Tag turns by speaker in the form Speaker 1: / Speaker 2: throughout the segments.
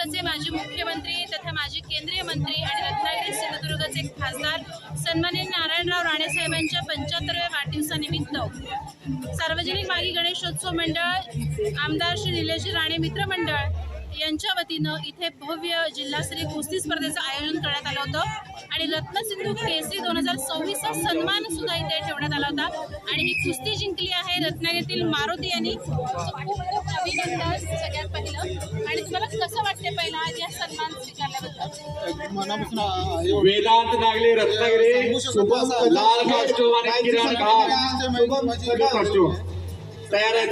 Speaker 1: महाराष्ट्राचे माजी मुख्यमंत्री तथा माजी केंद्रीय मंत्री आणि रत्नागिरी सिंधुदुर्गचे खासदार सन्माननीय नारायणराव राणे साहेबांच्या 75व्या वाढदिवसानिमित्त सार्वजनिक मागी गणेशोत्सव मंडळ आमदार श्री निलेश राणे मित्र मंडळ यांच्या वतीनं इथे भव्य जिल्हास्तरीय कुस्ती स्पर्धेचं आयोजन करण्यात आलं होतं आणि रत्नसिंधू केसरी 2026 चा सन्मान सुद्धा इथे ठेवण्यात आला होता आणि ही कुस्ती जिंकली आहे रत्नागिरीतील मारुती यांनी. खूप खूप अभिनंदन सगळ्यात पहिलं. आणि तुम्हाला कसं वाटते पहिला या सन्मान स्वीकारल्याबद्दल?
Speaker 2: वेदांत नागले रत्नागिरी लाल कास्टूम आणि किरण कास्टूम तयार आहे.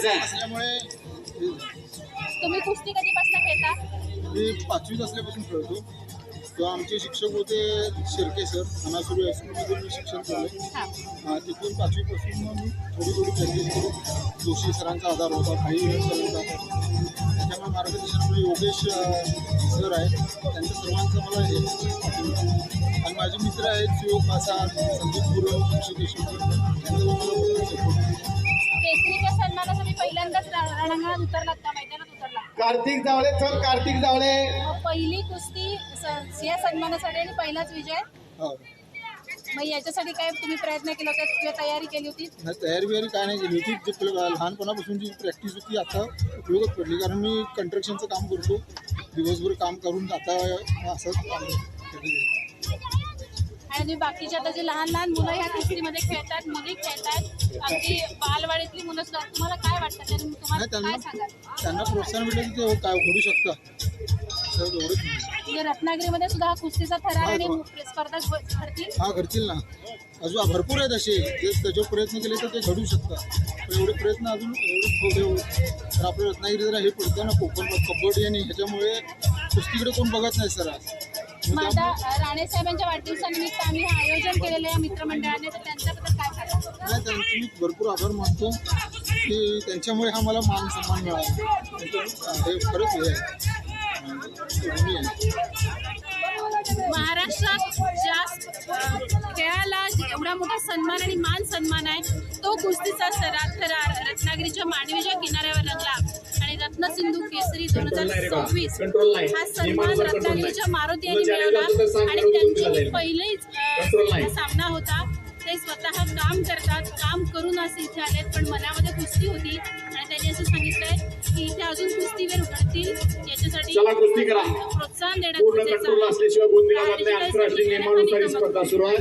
Speaker 1: तुम्ही कुस्ती कधीपासून खेळता?
Speaker 3: मी 5वीत असल्यापासून खेळतो. तेव्हा आमचे शिक्षक होते शिर्के सर, अनासुरी हायस्कूलमधून मी शिक्षण केलं. तिथून 5वीपासून मग मी थोडी प्रॅक्टिस करून जोशी सरांचा आधार होता, काही सरांचा आधार. त्याच्यामुळे मार्गदर्शनामुळे योगेश सर आहेत, त्यांच्या सर्वांचं मला हे आणि माझे मित्र आहेत सुयोग आसाद, संदीप गुरव, ऋषिकेश त्यांचं मला सपोर्ट.
Speaker 1: केसरीच्या सन्मानासाठी पहिल्यांदाच रणांगणात उतरलात का, मैदानात उतरला?
Speaker 4: कार्तिक जावळे सर, कार्तिक जावळे
Speaker 1: पहिली कुस्ती या सन्मानासाठी आणि पहिलाच विजय. मग याच्यासाठी काय तुम्ही प्रयत्न केला होता किंवा तयारी केली होती?
Speaker 3: तयारी बियारी काय नाही केली होती. जी लहानपणापासून जी प्रॅक्टिस होती आता उपयोगात पडली, कारण मी कंस्ट्रक्शनचं काम करतो. दिवसभर काम करून आता असं.
Speaker 1: आणि बाकीचे आता जे लहान लहान मुलं ह्या कुस्तीमध्ये खेळतात, मुली खेळतात, अगदी बालवाडीतली मुलं सुद्धा, तुम्हाला काय वाटतं? तुम्हाला काय सांगाल?
Speaker 3: त्यांना प्रोत्साहन भेटलं की ते काय करू शकतात.
Speaker 1: म्हणजे रत्नागिरीमध्ये सुद्धा हा कुस्तीचा थरार आणि स्पर्धा घडतील.
Speaker 3: हा घडतील ना, अजून भरपूर आहेत असे. त्याच्यावर प्रयत्न केले तर ते घडू शकतात. पण एवढे प्रयत्न अजून एवढे तर आपल्या रत्नागिरी जरा हे पडतं ना, कोकण कबड्डी आणि ह्याच्यामुळे कुस्तीकडे कोण बघत नाही सर.
Speaker 1: माझा राणे साहेबांच्या वाढदिवसानिमित्त आम्ही हे आयोजन केलेलं आहे मित्रमंडळाने, तर त्यांच्याबद्दल काय सांगा?
Speaker 3: नाही, त्यांचे मी भरपूर आभार मानतो की त्यांच्यामुळे हा मला मान सन्मान मिळाला. हे खरंच हे आहे.
Speaker 1: महाराष्ट्रात ज्या खेळाला एवढा मोठा सन्मान आणि मान सन्मान आहे, तो कुस्तीचा थरार रत्नागिरीच्या मांडवीच्या किनाऱ्यावर रंगला आणि रत्नसिंधू केसरी 2026 हा सन्मान रत्नागिरीच्या मारुती यांनी मिळवला. आणि त्यांची पहिलेच सामना होता. ते स्वतः काम करतात, काम करून असे इथे आलेत, पण मनामध्ये कुस्ती होती आणि त्यांनी असं सांगितलंय की इथे अजून कुस्तीवीर उघडतील, याच्यासाठी प्रोत्साहन देण्यात
Speaker 2: असल्याशिवाय आंतरराष्ट्रीय नियमानुसार स्पर्धा सुरू आहे.